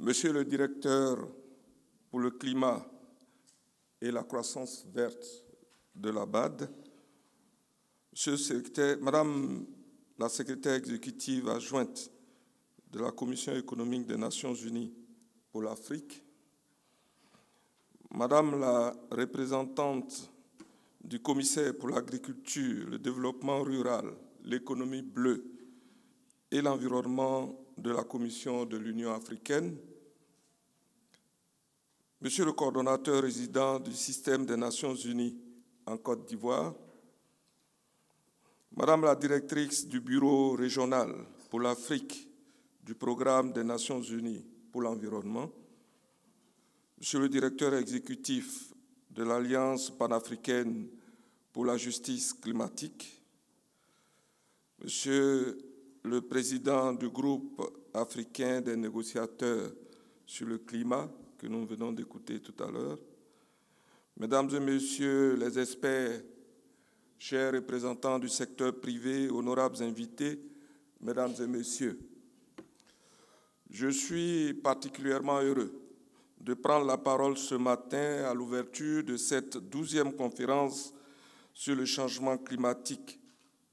Monsieur le directeur pour le climat et la croissance verte de la BAD, Madame la secrétaire exécutive adjointe de la Commission économique des Nations Unies pour l'Afrique, Madame la représentante du commissaire pour l'agriculture, le développement rural, l'économie bleue et l'environnement de la Commission de l'Union africaine, Monsieur le coordonnateur résident du système des Nations Unies en Côte d'Ivoire, Madame la directrice du bureau régional pour l'Afrique du programme des Nations Unies pour l'environnement, Monsieur le directeur exécutif de l'Alliance panafricaine pour la justice climatique, Monsieur le président du groupe africain des négociateurs sur le climat, que nous venons d'écouter tout à l'heure, Mesdames et Messieurs les experts, chers représentants du secteur privé, honorables invités, Mesdames et Messieurs, je suis particulièrement heureux de prendre la parole ce matin à l'ouverture de cette 12e conférence sur le changement climatique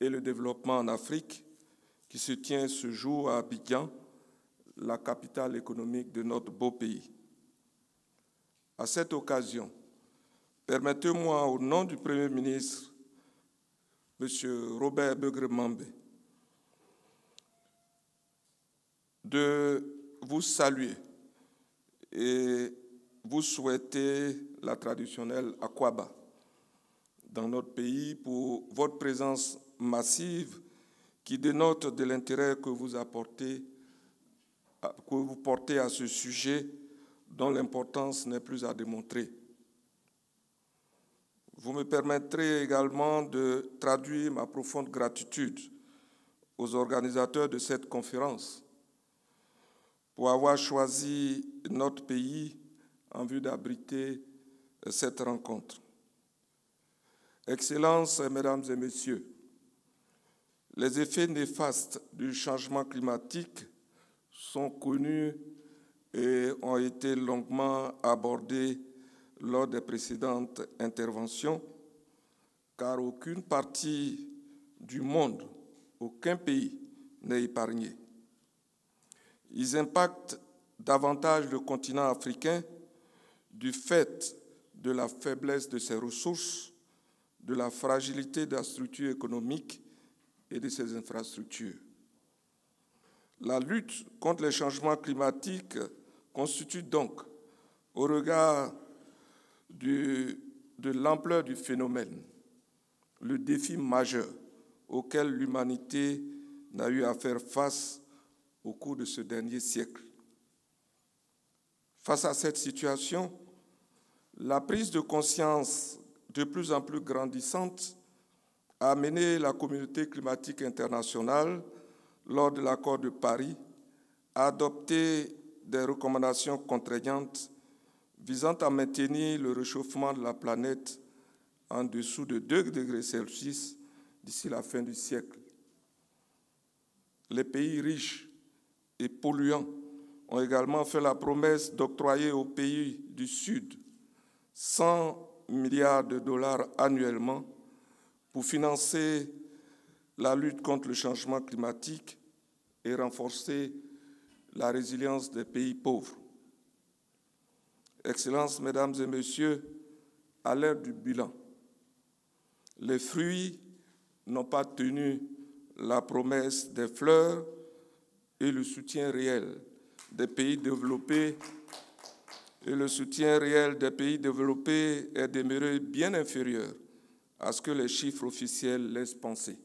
et le développement en Afrique qui se tient ce jour à Abidjan, la capitale économique de notre beau pays. À cette occasion, permettez-moi, au nom du Premier ministre, M. Robert Begremambe, de vous saluer et vous souhaiter la traditionnelle Akwaba dans notre pays pour votre présence massive qui dénote de l'intérêt que vous portez à ce sujet dont l'importance n'est plus à démontrer. Vous me permettrez également de traduire ma profonde gratitude aux organisateurs de cette conférence pour avoir choisi notre pays en vue d'abriter cette rencontre. Excellences, Mesdames et Messieurs, les effets néfastes du changement climatique sont connus et ont été longuement abordés lors des précédentes interventions, car aucune partie du monde, aucun pays n'est épargné. Ils impactent davantage le continent africain du fait de la faiblesse de ses ressources, de la fragilité de la structure économique et de ses infrastructures. La lutte contre les changements climatiques constitue donc, au regard de l'ampleur du phénomène, le défi majeur auquel l'humanité n'a eu à faire face au cours de ce dernier siècle. Face à cette situation, la prise de conscience de plus en plus grandissante a amené la communauté climatique internationale, lors de l'accord de Paris, à adopter des recommandations contraignantes visant à maintenir le réchauffement de la planète en dessous de 2 degrés Celsius d'ici la fin du siècle. Les pays riches et polluants ont également fait la promesse d'octroyer aux pays du Sud 100 milliards de dollars annuellement pour financer la lutte contre le changement climatique et renforcer la résilience des pays pauvres. Excellences, Mesdames et Messieurs, à l'heure du bilan, les fruits n'ont pas tenu la promesse des fleurs et le soutien réel des pays développés est demeuré bien inférieur à ce que les chiffres officiels laissent penser,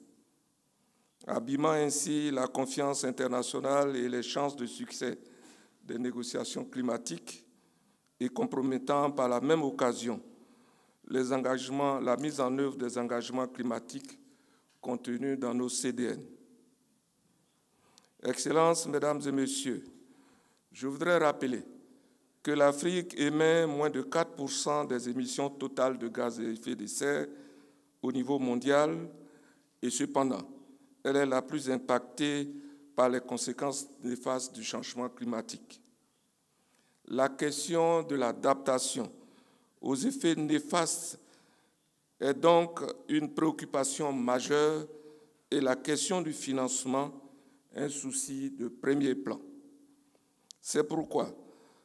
abîmant ainsi la confiance internationale et les chances de succès des négociations climatiques et compromettant par la même occasion la mise en œuvre des engagements climatiques contenus dans nos CDN. Excellences, Mesdames et Messieurs, je voudrais rappeler que l'Afrique émet moins de 4% des émissions totales de gaz à effet de serre au niveau mondial et cependant, elle est la plus impactée par les conséquences néfastes du changement climatique. la question de l'adaptation aux effets néfastes est donc une préoccupation majeure et la question du financement un souci de premier plan. C'est pourquoi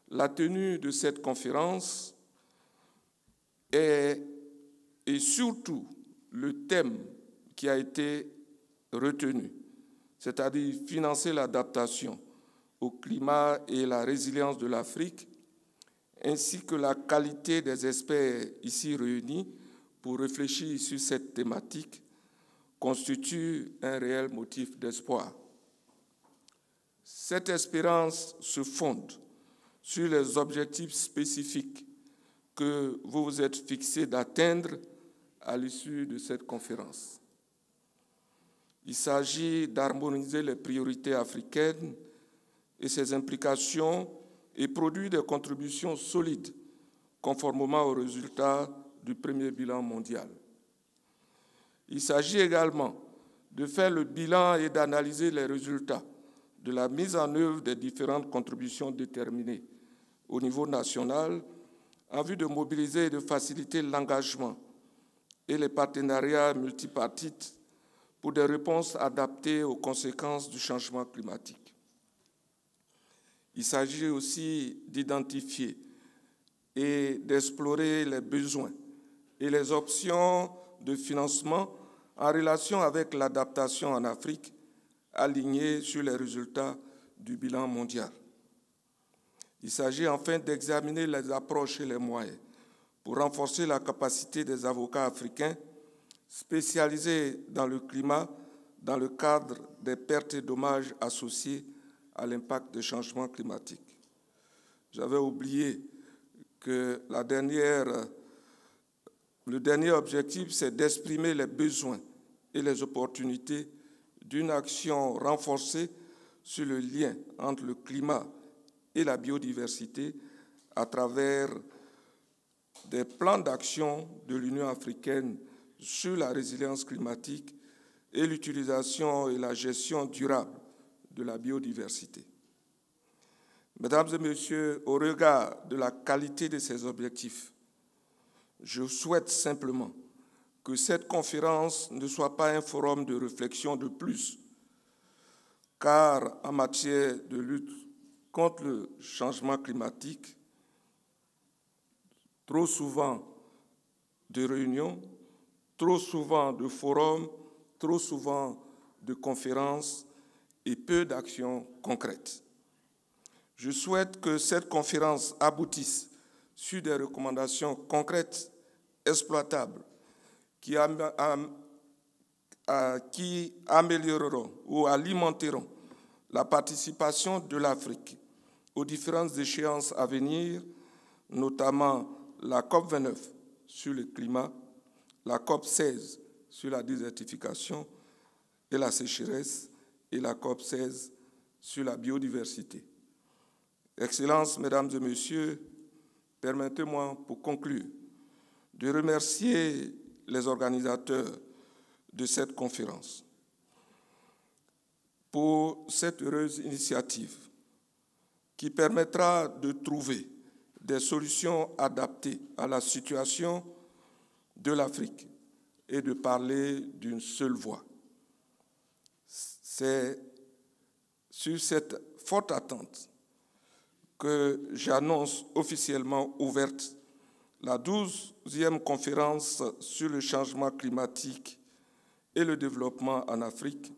la tenue de cette conférence et surtout le thème qui a été retenu, c'est-à-dire financer l'adaptation au climat et la résilience de l'Afrique, ainsi que la qualité des experts ici réunis pour réfléchir sur cette thématique, constitue un réel motif d'espoir. Cette espérance se fonde sur les objectifs spécifiques que vous vous êtes fixés d'atteindre à l'issue de cette conférence. Il s'agit d'harmoniser les priorités africaines et ses implications et produire des contributions solides conformément aux résultats du premier bilan mondial. Il s'agit également de faire le bilan et d'analyser les résultats de la mise en œuvre des différentes contributions déterminées au niveau national en vue de mobiliser et de faciliter l'engagement et les partenariats multipartites pour des réponses adaptées aux conséquences du changement climatique. Il s'agit aussi d'identifier et d'explorer les besoins et les options de financement en relation avec l'adaptation en Afrique, alignée sur les résultats du bilan mondial. Il s'agit enfin d'examiner les approches et les moyens pour renforcer la capacité des avocats africains spécialisés dans le climat dans le cadre des pertes et dommages associés à l'impact des changements climatiques. J'avais oublié que le dernier objectif, c'est d'exprimer les besoins et les opportunités d'une action renforcée sur le lien entre le climat et la biodiversité à travers des plans d'action de l'Union africaine sur la résilience climatique et l'utilisation et la gestion durable de la biodiversité. Mesdames et Messieurs, au regard de la qualité de ces objectifs, je souhaite simplement que cette conférence ne soit pas un forum de réflexion de plus, car en matière de lutte contre le changement climatique, trop souvent de réunions, trop souvent de forums, trop souvent de conférences et peu d'actions concrètes. Je souhaite que cette conférence aboutisse sur des recommandations concrètes, exploitables, qui amélioreront ou alimenteront la participation de l'Afrique aux différentes échéances à venir, notamment la COP29 sur le climat, la COP16 sur la désertification et la sécheresse et la COP16 sur la biodiversité. Excellences, Mesdames et Messieurs, permettez-moi pour conclure de remercier les organisateurs de cette conférence pour cette heureuse initiative qui permettra de trouver des solutions adaptées à la situation de l'Afrique et de parler d'une seule voix. C'est sur cette forte attente que j'annonce officiellement ouverte la 12e conférence sur le changement climatique et le développement en Afrique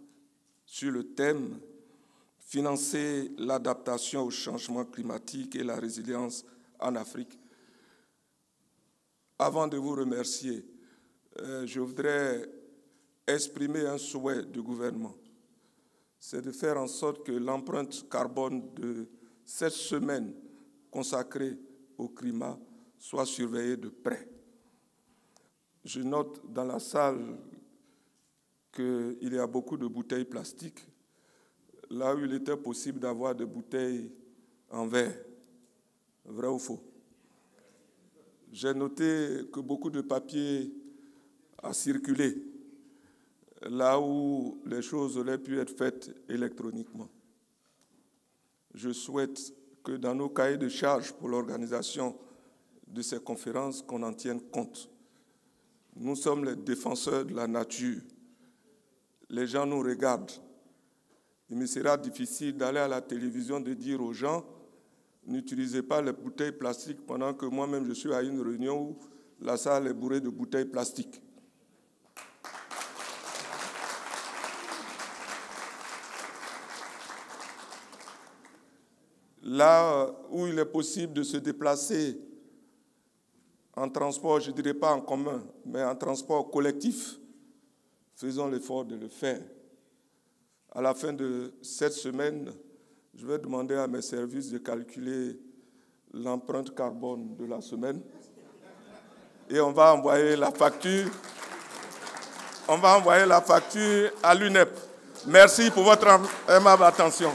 sur le thème « Financer l'adaptation au changement climatique et la résilience en Afrique ». Avant de vous remercier, je voudrais exprimer un souhait du gouvernement. C'est de faire en sorte que l'empreinte carbone de cette semaine consacrée au climat soit surveillée de près. Je note dans la salle qu'il y a beaucoup de bouteilles plastiques, là où il était possible d'avoir des bouteilles en verre. Vrai ou faux? J'ai noté que beaucoup de papier a circulé, là où les choses auraient pu être faites électroniquement. Je souhaite que dans nos cahiers de charges pour l'organisation de ces conférences, qu'on en tienne compte. Nous sommes les défenseurs de la nature. Les gens nous regardent. Il me sera difficile d'aller à la télévision de dire aux gens « N'utilisez pas les bouteilles plastiques » pendant que moi-même je suis à une réunion où la salle est bourrée de bouteilles plastiques. Là où il est possible de se déplacer en transport, je ne dirais pas en commun, mais en transport collectif, faisons l'effort de le faire. À la fin de cette semaine, je vais demander à mes services de calculer l'empreinte carbone de la semaine et on va envoyer la facture. On va envoyer la facture à l'UNEP. Merci pour votre aimable attention.